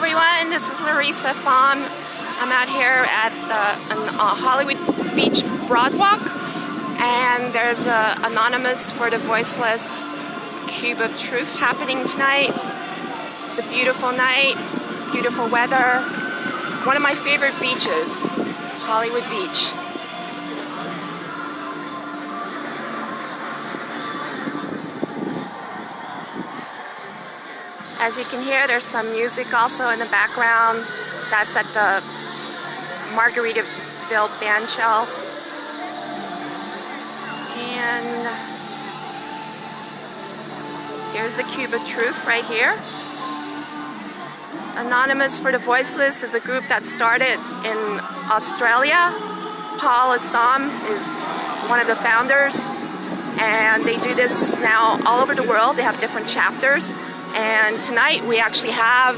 everyone, this is Larissa Fawn. I'm out here at the Hollywood Beach Broadwalk, and there's an Anonymous for the Voiceless Cube of Truth happening tonight. It's a beautiful night, beautiful weather. One of my favorite beaches, Hollywood Beach. As you can hear, there's some music also in the background. That's at the Margaritaville bandshell. And here's the Cube of Truth right here. Anonymous for the Voiceless is a group that started in Australia. Paul Assam is one of the founders, and they do this now all over the world. They have different chapters. And tonight we actually have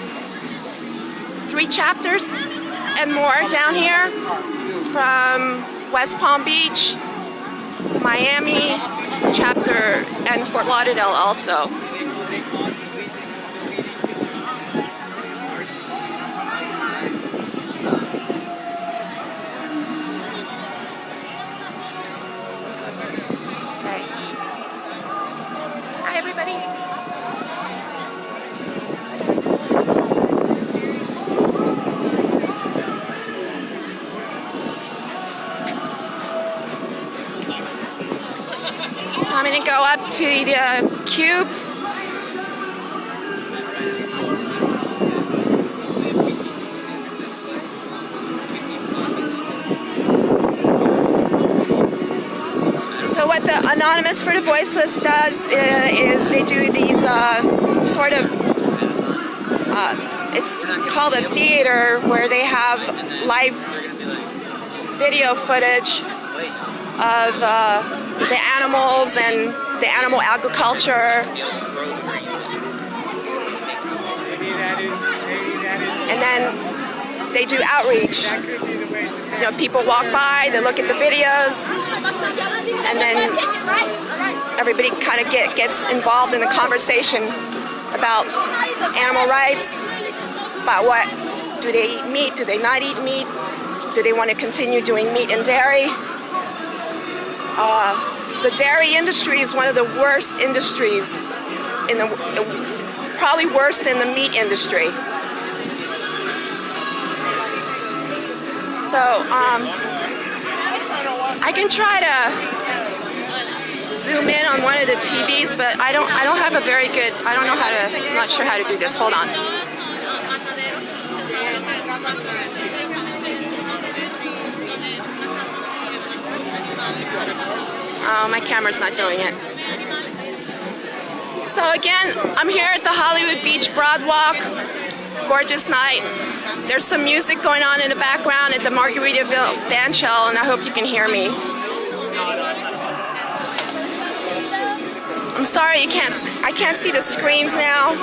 3 chapters and more down here from West Palm Beach, Miami chapter, and Fort Lauderdale also. Okay. Hi everybody. I'm going to go up to the cube. So what the Anonymous for the Voiceless does is they do these sort of, it's called a theater, where they have live video footage of the animals and the animal agriculture. And then they do outreach. You know, people walk by, they look at the videos, and then everybody kind of gets involved in the conversation about animal rights, about what, do they eat meat, do they not eat meat, do they want to continue doing meat and dairy. The dairy industry is one of the worst industries in the, probably worse than the meat industry. So I can try to zoom in on one of the TVs, but I don't have a very good, I don't know how to, I'm not sure how to do this. Hold on. Oh, my camera's not doing it. So again, I'm here at the Hollywood Beach Broadwalk. Gorgeous night. There's some music going on in the background at the Margaritaville bandshell, and I hope you can hear me. I'm sorry I can't see the screens now.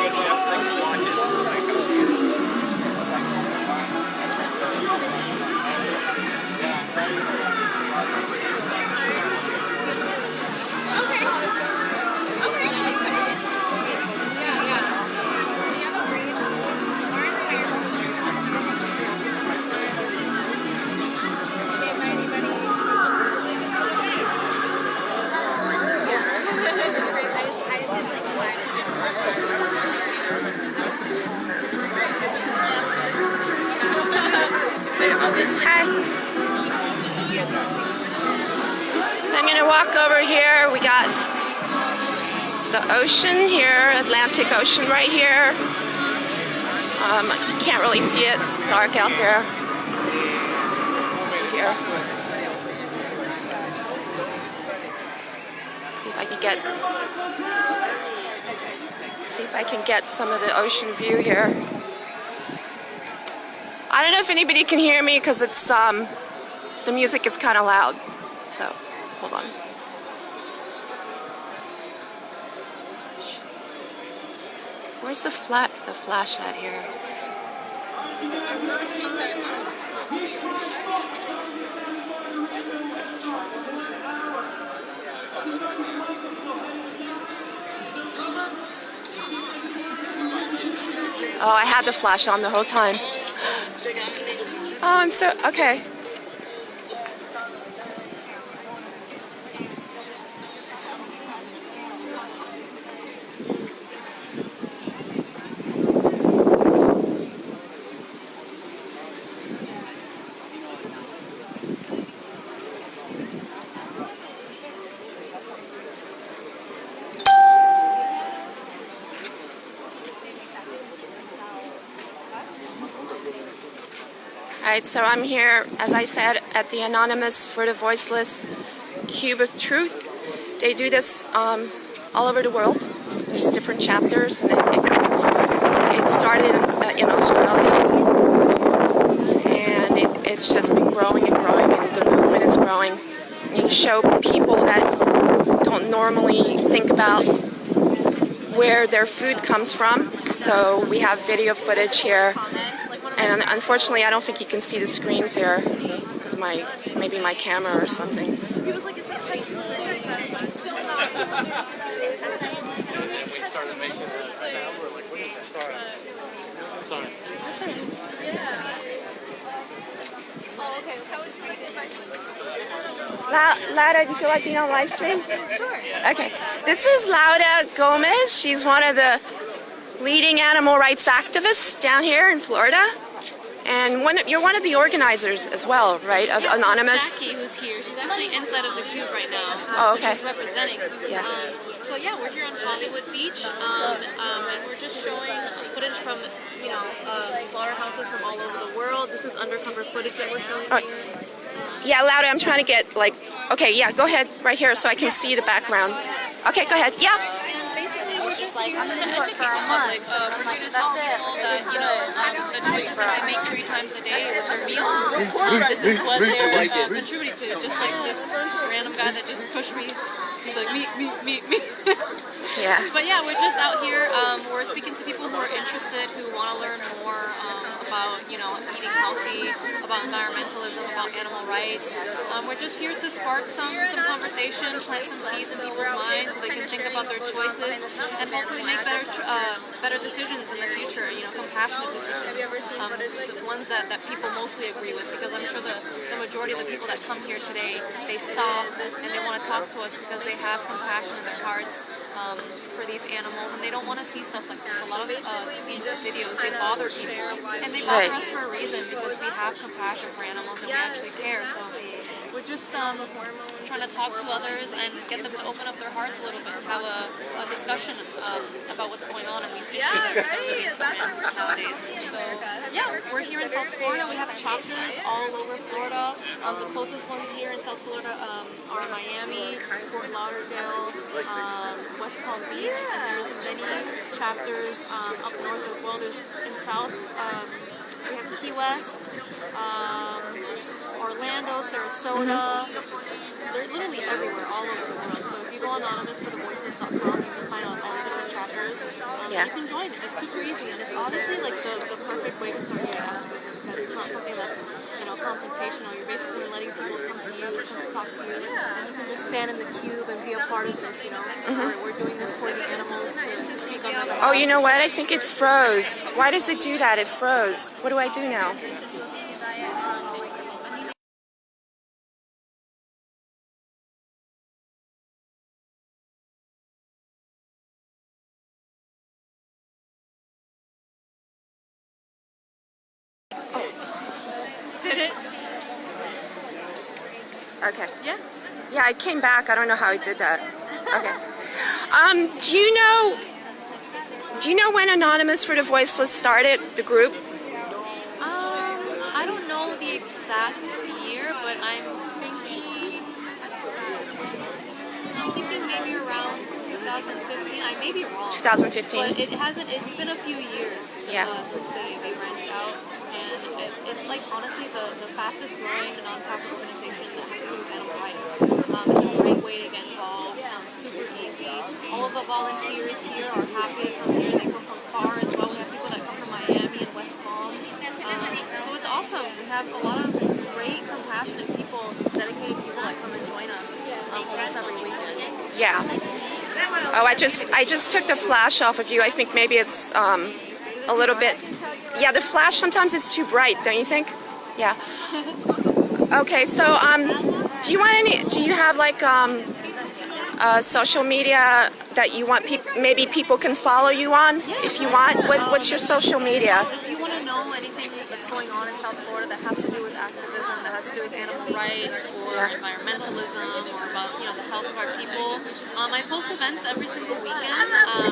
Hi. So I'm going to walk over here. We got the ocean here, Atlantic Ocean right here. You can't really see it. It's dark out there. Let's see here. See if I can get some of the ocean view here. I don't know if anybody can hear me because it's the music is kind of loud. So hold on. Where's the flash at here? Oh, I had the flash on the whole time. Oh, I'm so, okay. Alright, so I'm here, as I said, at the Anonymous for the Voiceless Cube of Truth. They do this all over the world. There's different chapters, and it started in Australia, and it's just been growing and growing, and the movement is growing. And you show people that don't normally think about where their food comes from. So we have video footage here. And unfortunately, I don't think you can see the screens here with maybe my camera or something. Laura, do you feel like being on live stream? Sure. Okay. This is Laura Gomez. She's one of the leading animal rights activists down here in Florida. And you're one of the organizers as well, right, of Anonymous? Jackie, who's here, she's actually inside of the cube right now. Oh, okay. So she's representing. Yeah. So yeah, we're here on Hollywood Beach, and we're just showing footage from, slaughterhouses from all over the world. This is undercover footage that we're showing here. Yeah, Laura, I'm trying to get, okay, yeah, go ahead right here so I can see the background. Okay, go ahead. Yeah. We're just here to educate the public. We're here to tell people that, the choices that I make 3 times a day with their meals, this is what they're contributing to. Just like this random guy that just pushed me. He's like, meat. Yeah. But yeah, we're just out here. We're speaking to people who are interested, who want to learn more about, eating healthy, about environmentalism, about animal rights. We're just here to spark some conversation, plant some seeds in people's minds so they can think about their choices and hopefully make better decisions in the future, compassionate decisions, the ones that people mostly agree with, because I'm sure the majority of the people that come here today, they stop and they want to talk to us because they have compassion in their hearts for these animals, and they don't want to see stuff like this. A lot of these videos, they bother people, and they bother us for a reason, because we have compassion for animals and we actually care. So we're just trying to talk to others and get them to open up their hearts a little bit, have a discussion about what's going on in these issues that are really important nowadays. So yeah, we're here in South Florida. We have chapters all over Florida. The closest ones here in South Florida are Miami, Fort Lauderdale, West Palm Beach, and there's many chapters up north as well. There's in South, we have Key West, Orlando, Sarasota. They're literally everywhere, all over the world. So if you go on anonymousforthevoiceless.com, you can find out all the different chapters. You can join. It's super easy, and it's honestly like the perfect way to start your activism, because it's not something that's confrontational. You're basically letting people come to you, come to talk to you, and you can just stand in the cube and be a part of this. We're doing this for the animals to speak on their behalf. Oh, you know what? I think it froze. Why does it do that? It froze. What do I do now? Did it? Okay. Yeah. Yeah, I came back. I don't know how I did that. Okay. Do you know when Anonymous for the Voiceless started, the group? I don't know the exact year, but I'm thinking maybe around 2015. I may be wrong. 2015. But it's been a few years since they branched out. And it's like, honestly, the fastest growing nonprofit organization that has to do with animal rights. It's a great way to get involved. Super easy. All of the volunteers here are happy to come here. They come from far as well. We have people that come from Miami and West Palm. So it's awesome. We have a lot of great, compassionate people, dedicated people that come and join us almost every weekend. Yeah. Oh, I just took the flash off of you. I think maybe it's a little bit. Yeah, the flash sometimes is too bright, don't you think? Yeah. Okay, so do you want any? Do you have like social media that you want maybe people can follow you on if you want? What's your social media? If you want to know anything that's going on in South Florida that has to do with activism, that has to do with animal rights or environmentalism or about the health of our people, I post events every single weekend.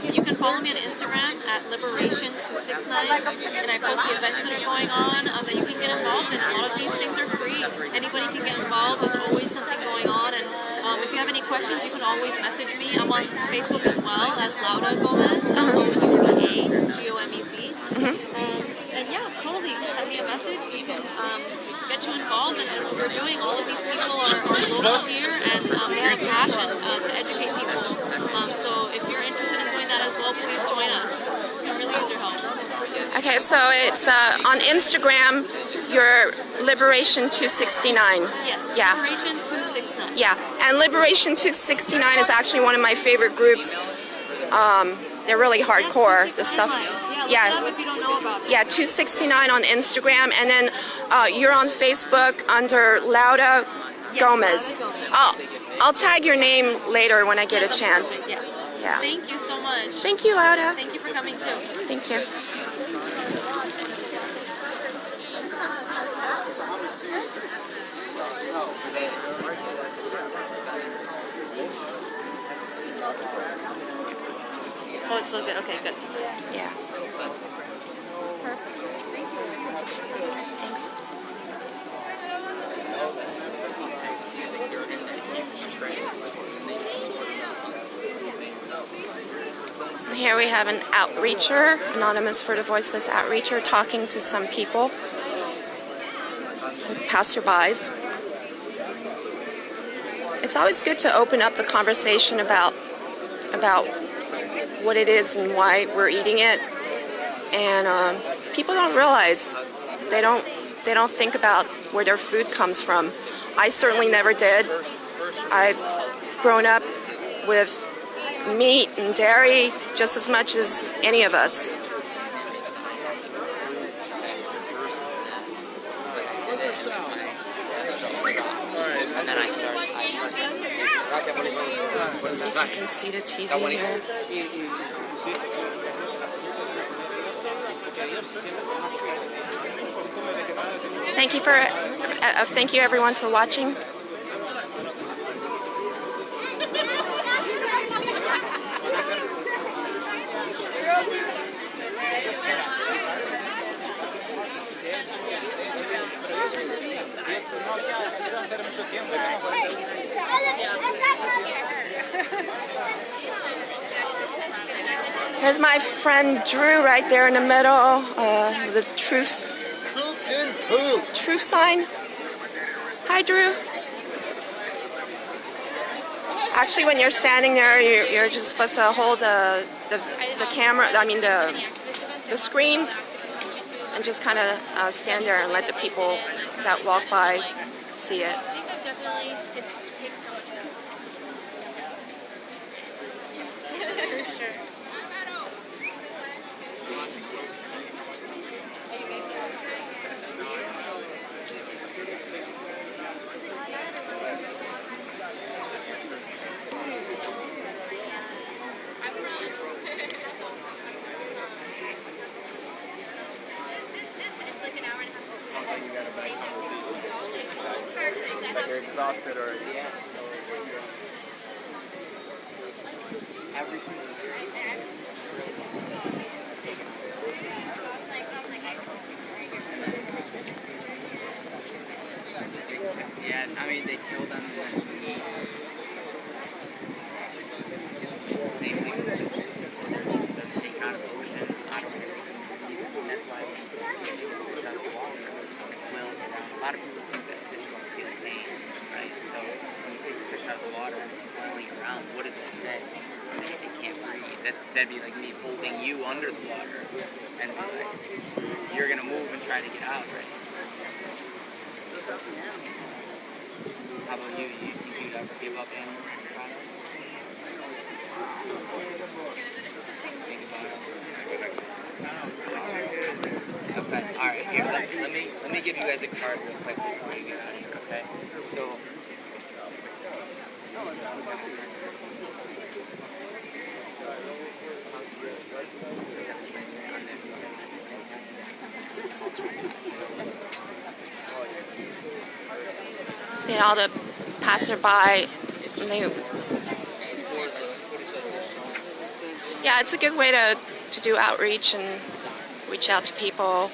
You can follow me on Instagram at Liberation269, and I post the events that are going on that you can get involved in. A lot of these things are free. Anybody can get involved. There's always something going on, and if you have any questions, you can always message me. I'm on Facebook as well as Laura Gomez, L-O-U-D-A-G-O-M-E-Z. And yeah, totally. Send me a message. We can get you involved in what we're doing. All of these people are local here, and they have passion to educate people. So if you're interested in doing that as well, please join us. We can really use your help. Okay, so it's on Instagram, your Liberation269. Yes, yeah. Liberation269. Yeah, and Liberation269 is actually one of my favorite groups. They're really hardcore. The stuff. Yeah. If you don't know about it. Yeah, 269 on Instagram, and then you're on Facebook under Laura Gomez. I'll tag your name later when I get a chance. Yeah. Thank you so much. Thank you, Laura. Thank you for coming too. Thank you. Oh, it's so good. Okay, good. Yeah. Thanks. Here we have an outreacher, anonymous for the Voiceless outreacher, talking to some people, passerbys. It's always good to open up the conversation about what it is and why we're eating it. And people don't realize, they don't think about where their food comes from. I certainly never did. I've grown up with meat and dairy just as much as any of us. And then I started. See if I can see the TV here. Thank you everyone for watching. Here's my friend Drew right there in the middle, the truth sign. Hi, Drew. Actually, when you're standing there, you're just supposed to hold the camera, the screens, and just kind of stand there and let the people that walk by see it. You're exhausted already. Yeah. So every single yeah, I mean they kill them and then eat. It's the same thing with the fish. They're taken out of the ocean, out of the water. That's why when you put out the water, it will get down. A lot of people think that fish don't feel pain, right? So when you take the fish out of the water and it's flailing around, what does it say? I mean, it can't breathe. That'd be like me holding you under the water and be like, you're gonna move and try to get out, right? How about you? You think you'd ever give up animal products? Think about it. give you guys a card real quick before we get out of here, okay? So. See all the passerby, and yeah, it's a good way to do outreach and reach out to people.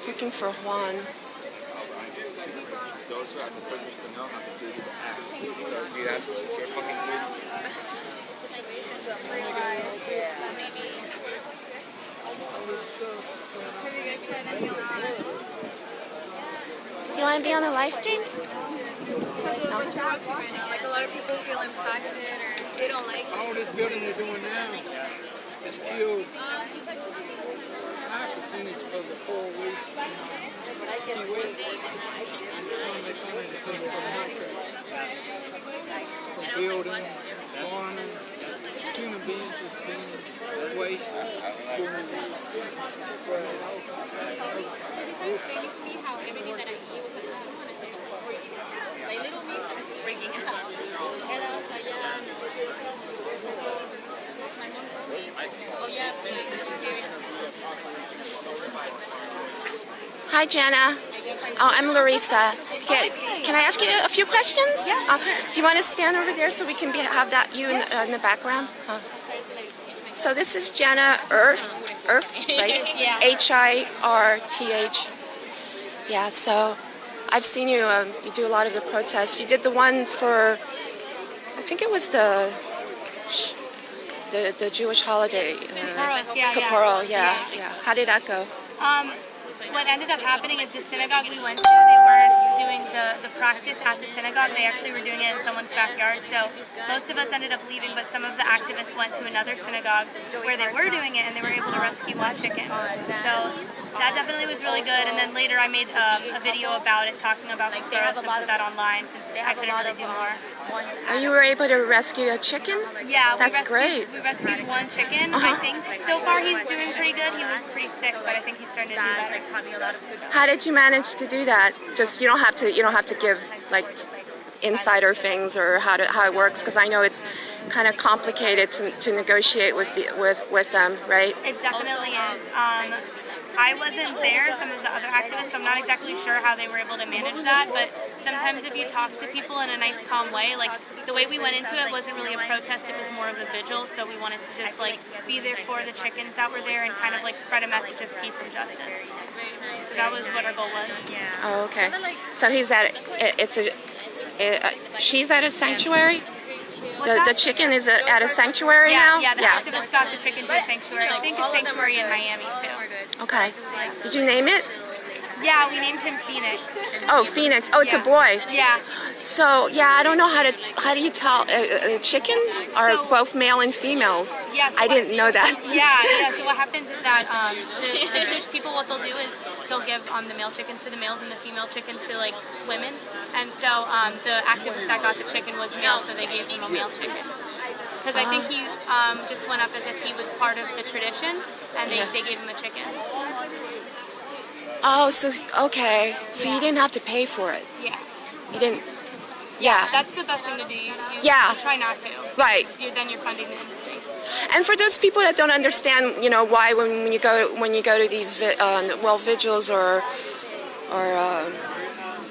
Looking for Juan. You want to be on the live stream? Like a lot of people feel impacted or they don't like all this building they're doing now has killed high percentage of the 4 week key west. They find it because of the contract. From building, farming, human beings just being waste. Hi, Jenna. Oh, I'm Larissa. Can I ask you a few questions? Yeah. Do you want to stand over there so we can have that you in the background? So this is Jenna Earth, right? Yeah. Hirth. Yeah. So I've seen you. You do a lot of the protests. You did the one for, I think it was the Jewish holiday. Kippur, yeah. How did that go? What ended up happening is the synagogue we went to, they weren't doing the practice at the synagogue. They actually were doing it in someone's backyard. So most of us ended up leaving, but some of the activists went to another synagogue where they were doing it, and they were able to rescue one chicken. So that definitely was really good. And then later I made a video about it, talking about the and put that online since I couldn't really do more. You were able to rescue a chicken? Yeah, that's great. We rescued one chicken. I think so far he's doing pretty good. He was pretty sick, but I think he's starting to do better. How did you manage to do that? Just you don't have to give like insider things or how it works, because I know it's kind of complicated to negotiate with them, right? It definitely is. I wasn't there, some of the other activists, so I'm not exactly sure how they were able to manage that, but sometimes if you talk to people in a nice, calm way, like the way we went into it wasn't really a protest, it was more of a vigil, so we wanted to just like be there for the chickens that were there and kind of like spread a message of peace and justice. So that was what our goal was. Oh, okay. So she's at a sanctuary? The chicken is at a sanctuary now? Yeah, the activists got the chicken to a sanctuary. I think a sanctuary in Miami too. Okay. Did you name it? Yeah, we named him Phoenix. Oh, Phoenix. Oh, it's a boy. Yeah. So, yeah, I don't know how do you tell a chicken are both male and females? Yes. I didn't know that. Yeah. So what happens is that the Jewish people, what they'll do is they'll give the male chickens to the males and the female chickens to like women. And so the activist that got the chicken was male, so they gave him a male chicken. Because I think he just went up as if he was part of the tradition, and they gave him a chicken. Oh, so okay. So you didn't have to pay for it. Yeah. You didn't. Yeah. That's the best thing to do. You try not to. Right. Then you're funding the industry. And for those people that don't understand, why when you go to these vigils or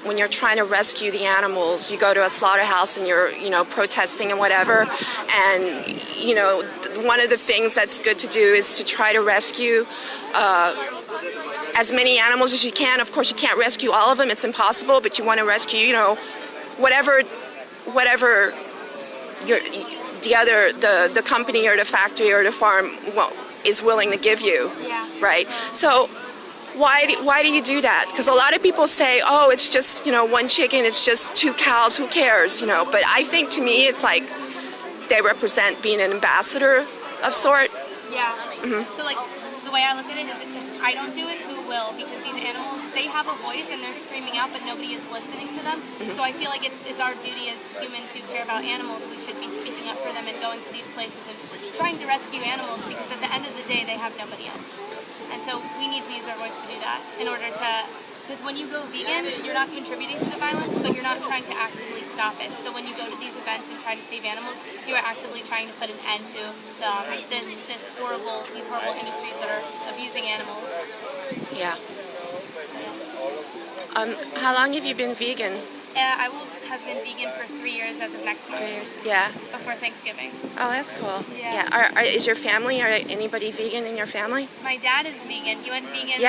when you're trying to rescue the animals, you go to a slaughterhouse and you're protesting and whatever, and one of the things that's good to do is to try to rescue as many animals as you can. Of course, you can't rescue all of them; it's impossible. But you want to rescue, whatever the company or the factory or the farm is willing to give you. Yeah. Right. So why do you do that? Because a lot of people say, oh, it's just one chicken, it's just 2 cows, who cares? But I think to me it's like they represent being an ambassador of sort. Yeah. Mm-hmm. So like the way I look at it is, if I don't do it, who will, because these animals, they have a voice and they're screaming out, but nobody is listening to them. So I feel like it's our duty as humans who care about animals. We should be speaking up for them and going to these places and trying to rescue animals, because at the end of the day, they have nobody else. And so we need to use our voice to do that in order to, because when you go vegan, you're not contributing to the violence, but you're not trying to actively stop it. So when you go to these events and try to save animals, you are actively trying to put an end to these horrible industries that are abusing animals. Yeah. How long have you been vegan? I will have been vegan for 3 years as of next month. 3 years. Yeah. Before Thanksgiving. Oh, that's cool. Yeah. Is your family, or anybody vegan in your family? My dad is vegan. He went vegan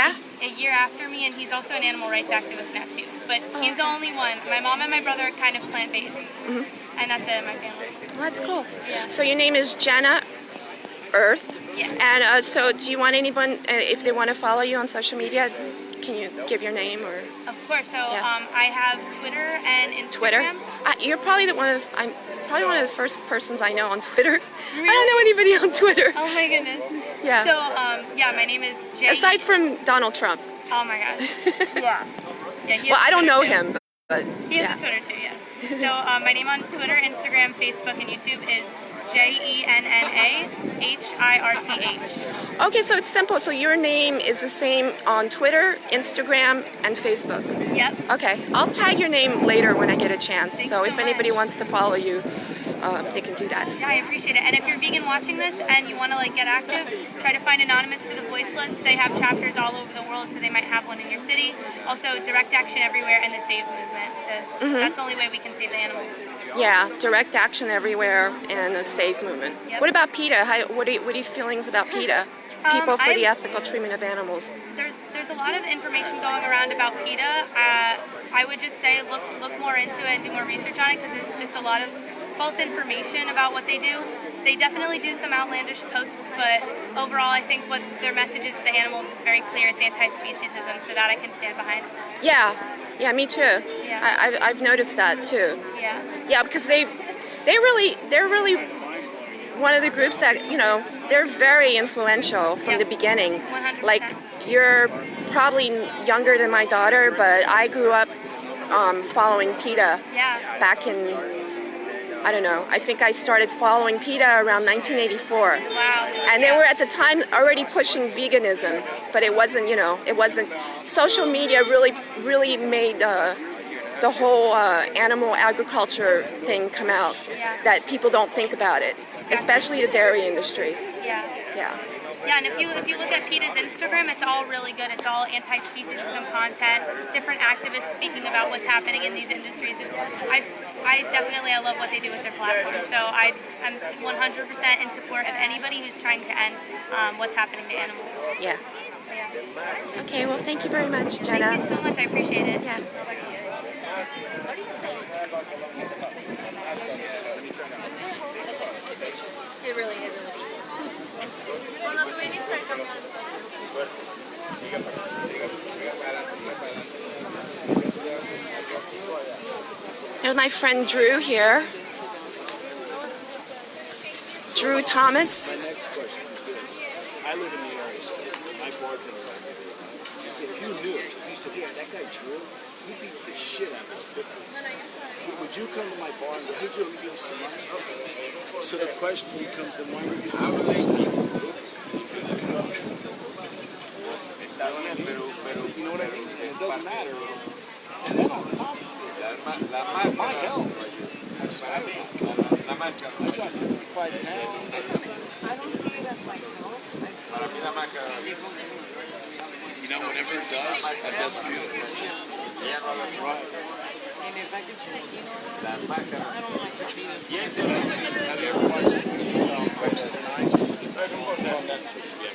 a year after me, and he's also an animal rights activist now too. But he's the only one. My mom and my brother are kind of plant-based, and that's it in my family. Well, that's cool. Yeah. So your name is Jenna Earth. Yeah. And so do you want anyone, if they want to follow you on social media, can you give your name or? Of course. So I have Twitter and Instagram. Twitter? You're probably I'm probably one of the first persons I know on Twitter. Really? I don't know anybody on Twitter. Oh my goodness. Yeah. So my name is Jay. Aside from Donald Trump. Oh my gosh. Yeah. He Well, has I don't know Twitter too. him, but He has a Twitter too, yeah. So my name on Twitter, Instagram, Facebook, and YouTube is JennaHirth. Okay, so it's simple. So your name is the same on Twitter, Instagram, and Facebook. Yep. Okay, I'll tag your name later when I get a chance. Thanks So so if anybody much. wants to follow you, they can do that. Yeah, I appreciate it. And if you're vegan watching this and you want to get active, try to find Anonymous for the Voiceless. They have chapters all over the world, so they might have one in your city. Also, Direct Action Everywhere and the Save Movement. So that's the only way we can save the animals. Yeah, direct action everywhere and a safe movement. Yep. What about PETA? What are your feelings about PETA? People for the ethical treatment of animals. There's a lot of information going around about PETA. I would just say look more into it and do more research on it, because there's just a lot of false information about what they do. They definitely do some outlandish posts, but overall I think what their message is to the animals is very clear. It's anti-speciesism, so that I can stand behind. Yeah, me too. Yeah. I've noticed that too. Yeah. Yeah, because they're really one of the groups that, they're very influential from the beginning. 100%. Like, you're probably younger than my daughter, but I grew up following PETA back in, I don't know, I think I started following PETA around 1984. Wow. And they were at the time already pushing veganism, but it wasn't, social media really made the whole animal agriculture thing come out, that people don't think about it, especially the dairy industry. Yeah. And if you look at PETA's Instagram, it's all really good. It's all anti-speciesism content, different activists speaking about what's happening in these industries. I love what they do with their platform. So I'm 100% in support of anybody who's trying to end what's happening to animals. Yeah. Yeah. Okay, well, thank you very much, Jenna. Thank you so much. I appreciate it. Yeah. It really is. Here's my friend Drew here. Drew Thomas. My next question is this. I live in the area, so I bartend around here. If you knew, if you said, yeah, that guy Drew, he beats the shit out of his victims, would you come to my bar and go, hey Drew, let me give you some money? So the question becomes, then why would you do these people? You know what I mean? And it doesn't matter. And then on top of it, my health. I got 55 pounds. I don't see it as like health. You know, whenever it does, that does beautiful. Right. And if I could change, I don't like to see this. Have you ever watched Folks at the Knives? It's on Netflix again.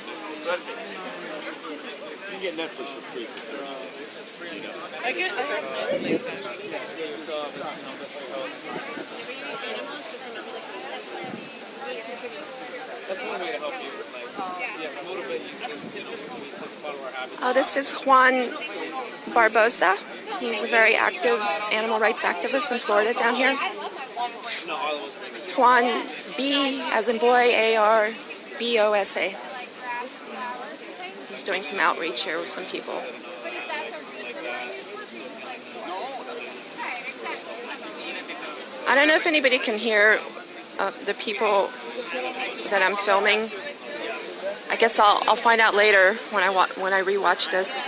You can get Netflix for free for 30 days. I have Netflix actually. That's one way to help you, motivate you to follow our habits. Oh, this is Juan Barbosa. He's a very active animal rights activist in Florida down here. Juan B as in boy, A-R-B-O-S-A. He's He's doing some outreach here with some people. I don't know if anybody can hear the people that I'm filming. I guess I'll find out later when I rewatch this.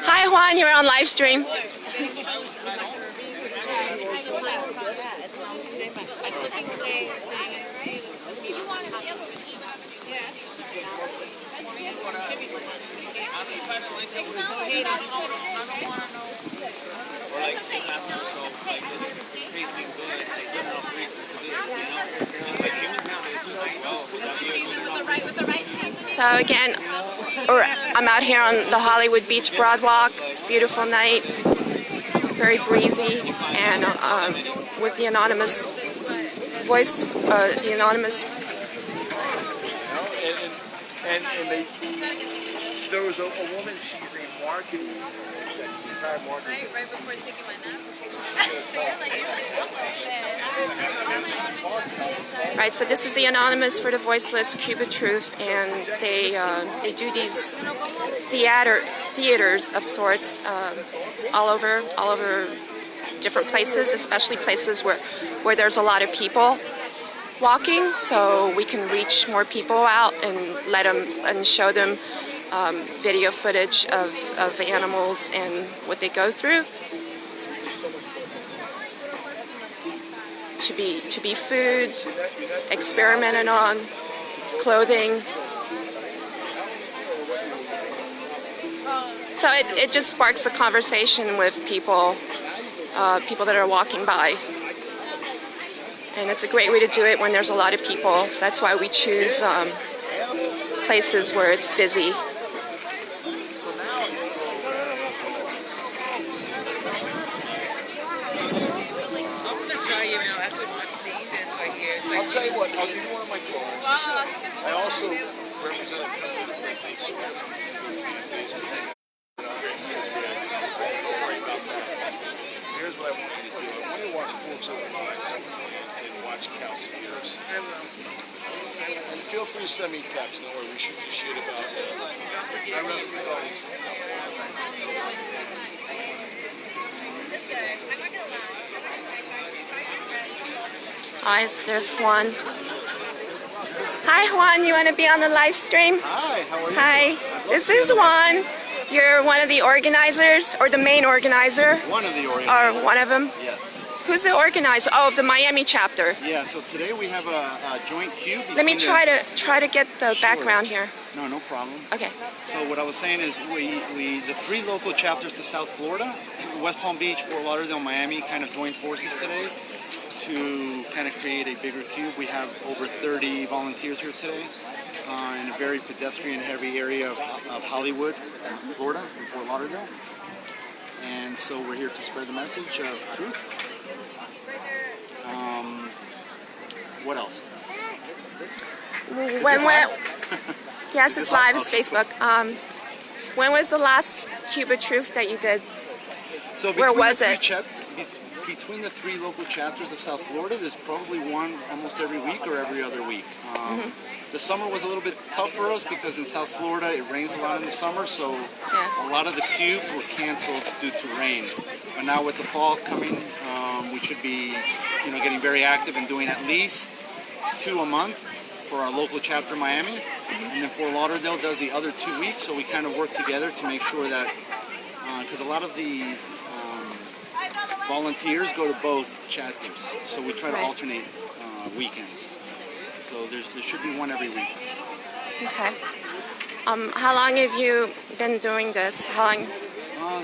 Hi Juan, you're on live stream. So again, I'm out here on the Hollywood Beach Broadwalk. It's a beautiful night, very breezy, and with the anonymous voice, the anonymous. And there was a woman, she's a marketing executive, marketing. Right before taking my nap. Right, so this is the anonymous for the Voiceless Cuba Truth, and they do these theaters of sorts all over different places, especially places where there's a lot of people walking, so we can reach more people out and let them and show them video footage of animals and what they go through. To be food, experimented on, clothing. So it just sparks a conversation with people that are walking by. And it's a great way to do it when there's a lot of people. So that's why we choose places where it's busy. I'll tell you what, I'll give you one of my cards. I also represent Here's what I want you to do. I want you to watch Forks Over Knives and watch Cowspiracy. And feel free to send me text. Don't worry, we shoot the shit about I rescue dogs. Alright, there's Juan. Hi Juan, you want to be on the live stream? Hi, how are you? Hi, this is Juan. You're one of the organizers, or the main organizer? One of the organizers. Or one of them? Yes. Who's the organizer? Oh, of the Miami chapter. Yeah, so today we have a joint cube. Let me try to get the background here. No problem. Okay. So what I was saying is the three local chapters to South Florida, West Palm Beach, Fort Lauderdale, Miami, kind of joined forces today to kind of create a bigger cube. We have over 30 volunteers here today in a very pedestrian-heavy area of Hollywood, Florida, in Fort Lauderdale. And so we're here to spread the message of truth. What else? Yes, it's live. It's Facebook. When was the last Cube of Truth that you did? So where was it? Between the three local chapters of South Florida, there's probably one almost every week or every other week. The summer was a little bit tough for us because in South Florida it rains a lot in the summer, so a lot of the cubes were canceled due to rain. But now with the fall coming, we should be, getting very active and doing at least 2 a month for our local chapter, Miami, and then Fort Lauderdale does the other 2 weeks. So we kind of work together to make sure that, because a lot of the volunteers go to both chapters, so we try to alternate weekends. So there should be one every week. Okay. How long have you been doing this? How long?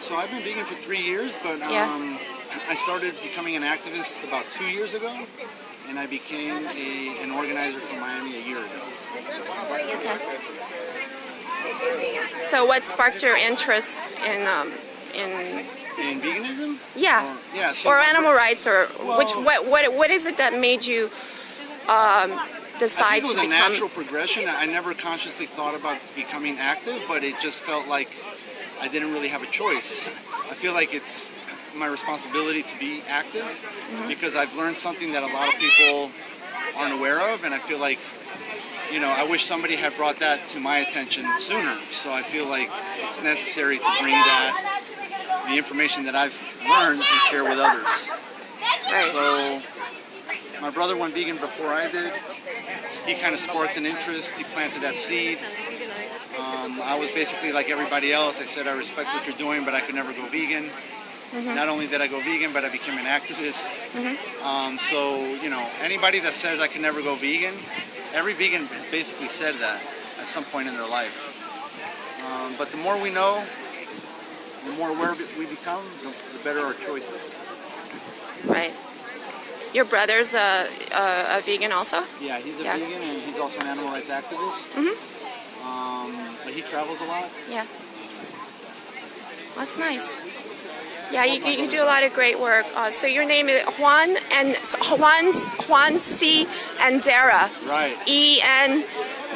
So I've been vegan for 3 years, but I started becoming an activist about 2 years ago, and I became an organizer for Miami a year ago. Okay. So what sparked your interest in veganism? Yeah. So or animal rights, or what is it that made you decide I think it was to a become? natural progression. I never consciously thought about becoming active, but it just felt like I didn't really have a choice. I feel like it's my responsibility to be active because I've learned something that a lot of people aren't aware of, and I feel like, I wish somebody had brought that to my attention sooner. So I feel like it's necessary to bring the information that I've learned and share with others. Right. So my brother went vegan before I did. He kind of sparked an interest. He planted that seed. I was basically like everybody else. I said, I respect what you're doing, but I could never go vegan. Not only did I go vegan, but I became an activist. So, anybody that says I can never go vegan, every vegan has basically said that at some point in their life. But the more we know, the more aware we become, the better our choices. Right. Your brother's a vegan also? Yeah, he's a vegan and he's also an animal rights activist. But he travels a lot. Yeah. That's nice. Yeah, you do a lot of great work. So your name is Juan C. Endara. Right.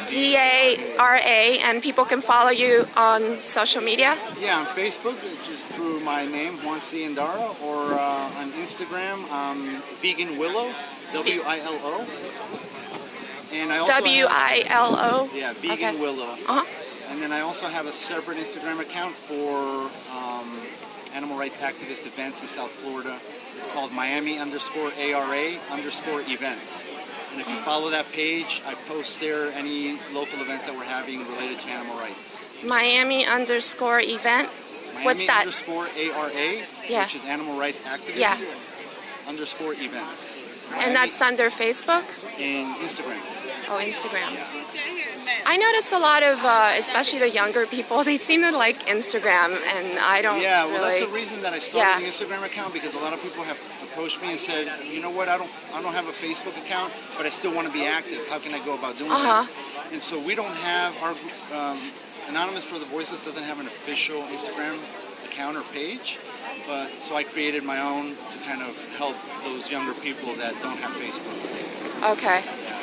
ENDARA, and people can follow you on social media? Yeah, on Facebook, just through my name, Juan C. Endara, or on Instagram, Vegan Willow, WILO. And I also WILO? Yeah, Vegan Willow. And then I also have a separate Instagram account for animal rights activist events in South Florida. It's called Miami_ARA_events. And if you follow that page, I post there any local events that we're having related to animal rights. Miami_event? What's that? Miami_ARA, which is animal rights activism, _events. And that's under Facebook? And Instagram. Oh, Instagram. I notice a lot of, especially the younger people, they seem to like Instagram, and I don't Yeah, well, really... that's the reason that I started the Instagram account, because a lot of people have approached me and said, you know what, I don't have a Facebook account, but I still want to be active. How can I go about doing that? And so we don't have, our Anonymous for the Voiceless doesn't have an official Instagram account or page, but so I created my own to kind of help those younger people that don't have Facebook. Okay. Yeah.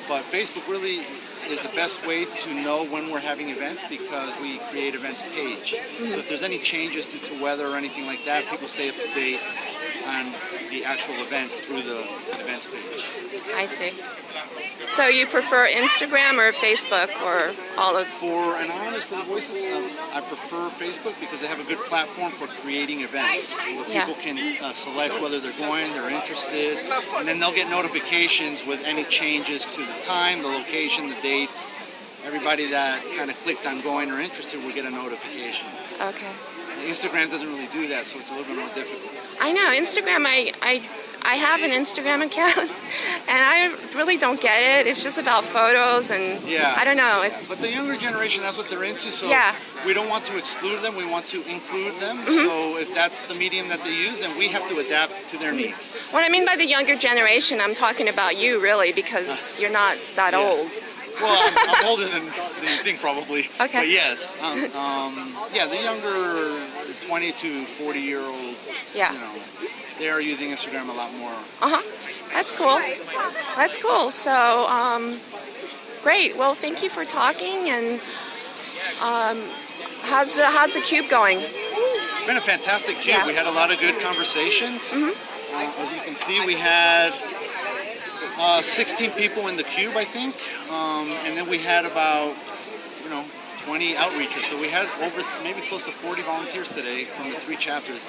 But Facebook really is the best way to know when we're having events, because we create events page. So if there's any changes due to weather or anything like that, people stay up to date on the actual event through the events page. I see. So you prefer Instagram or Facebook or all of... For Anonymous for the Voices, I prefer Facebook because they have a good platform for creating events. Where people can select whether they're going, they're interested, and then they'll get notifications with any changes to the time, the location, the date. Everybody that kind of clicked on going or interested will get a notification. Okay. Instagram doesn't really do that, so it's a little bit more difficult. I know. Instagram, I have an Instagram account, and I really don't get it. It's just about photos, and I don't know. But the younger generation, that's what they're into, so we don't want to exclude them. We want to include them. So if that's the medium that they use, then we have to adapt to their needs. What I mean by the younger generation, I'm talking about you, really, because you're not that old. Well, I'm older than you think, probably. Okay. But yes, the younger 20 to 40-year-old, they are using Instagram a lot more. That's cool. That's cool. So, great. Well, thank you for talking. And how's the cube going? It's been a fantastic cube. We had a lot of good conversations. As you can see, we had 16 people in the cube, I think, and then we had about 20 outreachers. So we had over maybe close to 40 volunteers today from the 3 chapters.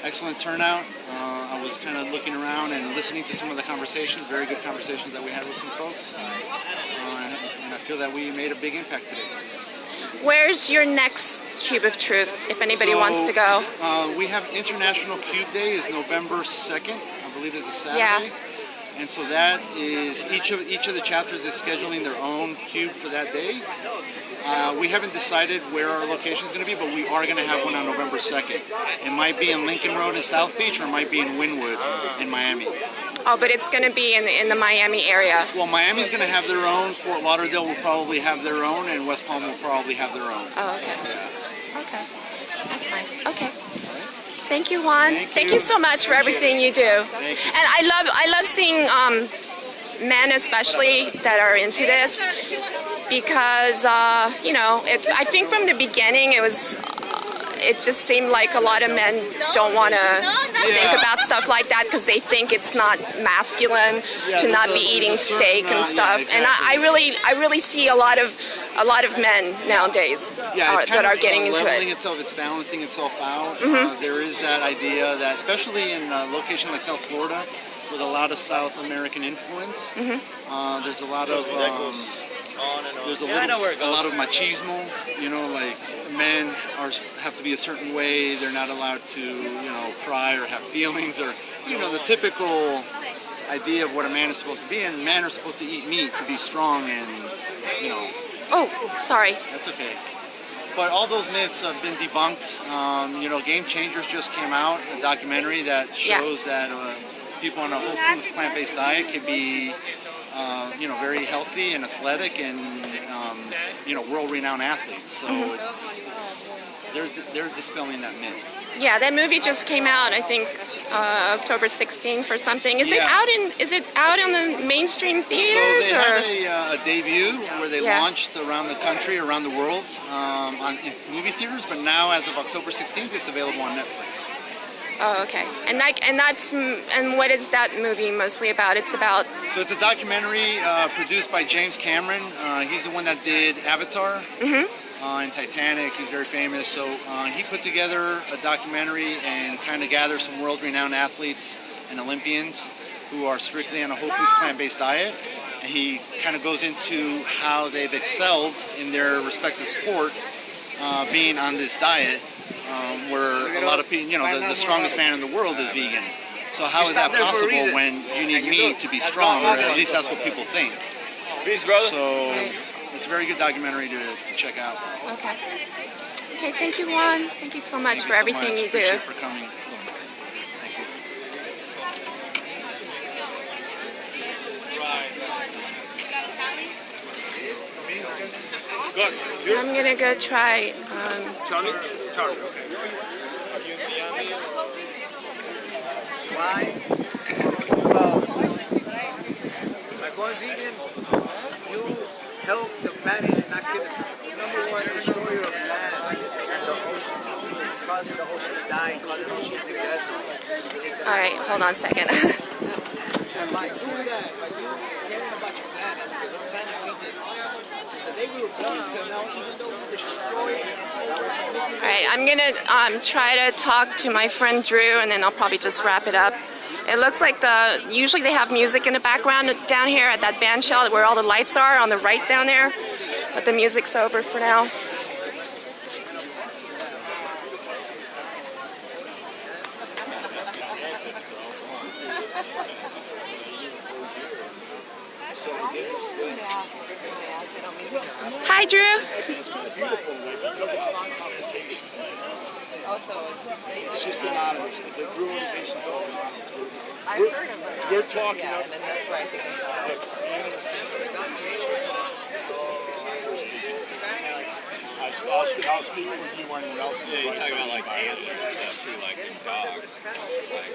Excellent turnout. I was kind of looking around and listening to some of the conversations, very good conversations that we had with some folks, and I feel that we made a big impact today. Where's your next Cube of Truth, if anybody wants to go? We have International Cube Day is November 2nd, I believe is a Saturday. And so that is each of the chapters is scheduling their own cube for that day. We haven't decided where our location is going to be, but we are going to have one on November 2nd. It might be in Lincoln Road in South Beach, or it might be in Wynwood in Miami. Oh, but it's going to be in the Miami area. Well, Miami's going to have their own. Fort Lauderdale will probably have their own, and West Palm will probably have their own. Oh, okay. Yeah. Okay. That's nice. Okay. Thank you, Juan. Thank you so much for everything you do. Thank you. And I love seeing men, especially, that are into this, because I think from the beginning it it just seemed like a lot of men don't want to think about stuff like that because they think it's not masculine to not be eating steak and stuff. And I really see a lot of men nowadays that are getting into leveling it. itself, it's balancing itself out. There is that idea that, especially in a location like South Florida, with a lot of South American influence, there's a lot of there's a lot of machismo. You know, like men have to be a certain way. They're not allowed to, cry or have feelings, or the typical idea of what a man is supposed to be. And men are supposed to eat meat to be strong and Oh, sorry. That's okay. But all those myths have been debunked. Game Changers just came out, a documentary that shows that people on a whole foods plant-based diet can be, very healthy and athletic and, world-renowned athletes. So they're dispelling that myth. Yeah, that movie just came out, I think, October 16th or something. Is it out on the mainstream theaters? So they had a debut where they launched around the country, around the world, in movie theaters. But now, as of October 16th, it's available on Netflix. Oh, okay. And what is that movie mostly about? It's about. So it's a documentary produced by James Cameron. He's the one that did Avatar. And Titanic. He's very famous. So he put together a documentary and kind of gathered some world-renowned athletes and Olympians who are strictly on a whole foods plant-based diet. And he kind of goes into how they've excelled in their respective sport being on this diet where a lot of people, the strongest man in the world is vegan. So how is that possible when you need meat to be strong, or at least that's what people think? So it's a very good documentary to check out. Okay. Okay, thank you, Juan. Thank you so much for everything you do. Appreciate for coming. I'm gonna go try. Charlie. Why? By going vegan, you help the planet and not give us number one destroyer of land and the ocean. Causing the ocean to die, causing the ocean to get. All right, hold on a second. And by doing that, by you caring about your planet, because our planet feeds it. Since the day we were born till now, even though we destroy it and All right, I'm gonna try to talk to my friend Drew, and then I'll probably just wrap it up. It looks like usually they have music in the background down here at that band shell where all the lights are on the right down there, but the music's over for now. Hi, Drew. It's just anonymous. The Brew organization don't anonymous. We're talking about. And that's right. I'll speak for you or anyone else. Yeah, you're talking about like cancer and stuff too, like in dogs. Like,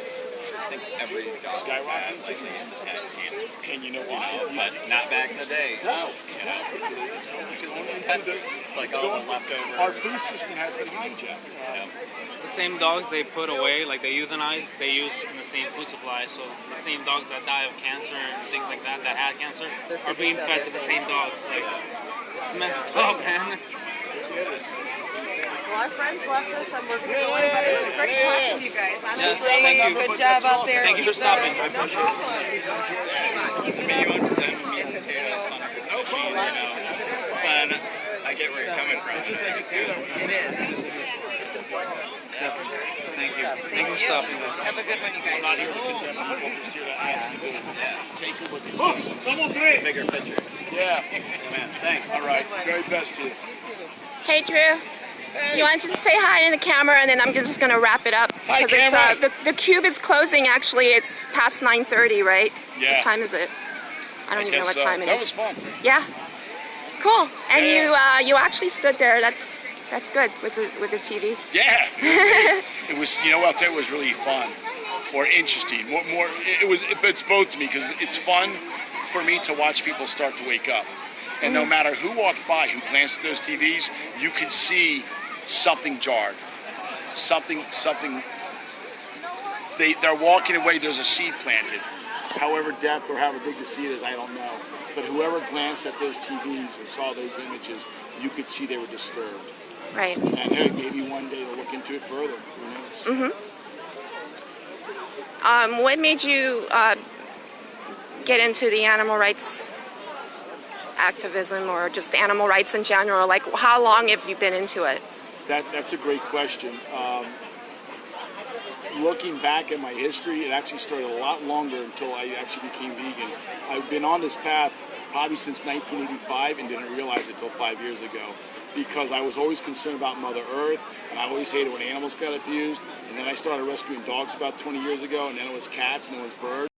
I think every dog skyrocketing, like they just had cancer. And you know why? But not back in the day. No, exactly. It's like all the leftover. Our food system has been hijacked. The same dogs they put away, like they euthanize, they use in the same food supply. So the same dogs that die of cancer and things like that, that had cancer, are being fed to the same dogs. Like, it's messed up, man. Well, our friends left us and we're going, but it was great talking to you guys. Yes, thank you. Good job out there. Thank you for stopping. I appreciate it. I mean, you understand meat and potatoes on a good machine, but I get where you're coming from. It is. Thank you. Thank you for stopping. Have a good one, you guys. Bigger picture. Yeah. Man, thanks. All right. Very best to you. Hey, Drew. You wanted to say hi in the camera, and then I'm just going to wrap it up. Hi, Because camera. the cube is closing, actually. It's past 9:30, right? Yeah. What time is it? I don't even know what time it That is. was fun. Yeah. Cool. And Yeah. you actually stood there. That's good with the TV. Yeah. It was, I'll tell you, it was really fun or interesting. It's both to me because it's fun for me to watch people start to wake up. And no matter who walked by, who glanced at those TVs, you could see something jarred. something. They're walking away. There's a seed planted. However depth or however big the seed is, I don't know. But whoever glanced at those TVs and saw those images, you could see they were disturbed. Right. And hey, maybe one day they'll look into it further. Who knows? What made you get into the animal rights activism or just animal rights in general? Like, how long have you been into it? That's a great question. Looking back at my history, it actually started a lot longer until I actually became vegan. I've been on this path probably since 1985 and didn't realize it until 5 years ago, because I was always concerned about Mother Earth, and I always hated when animals got abused. And then I started rescuing dogs about 20 years ago, and then it was cats, and then it was birds.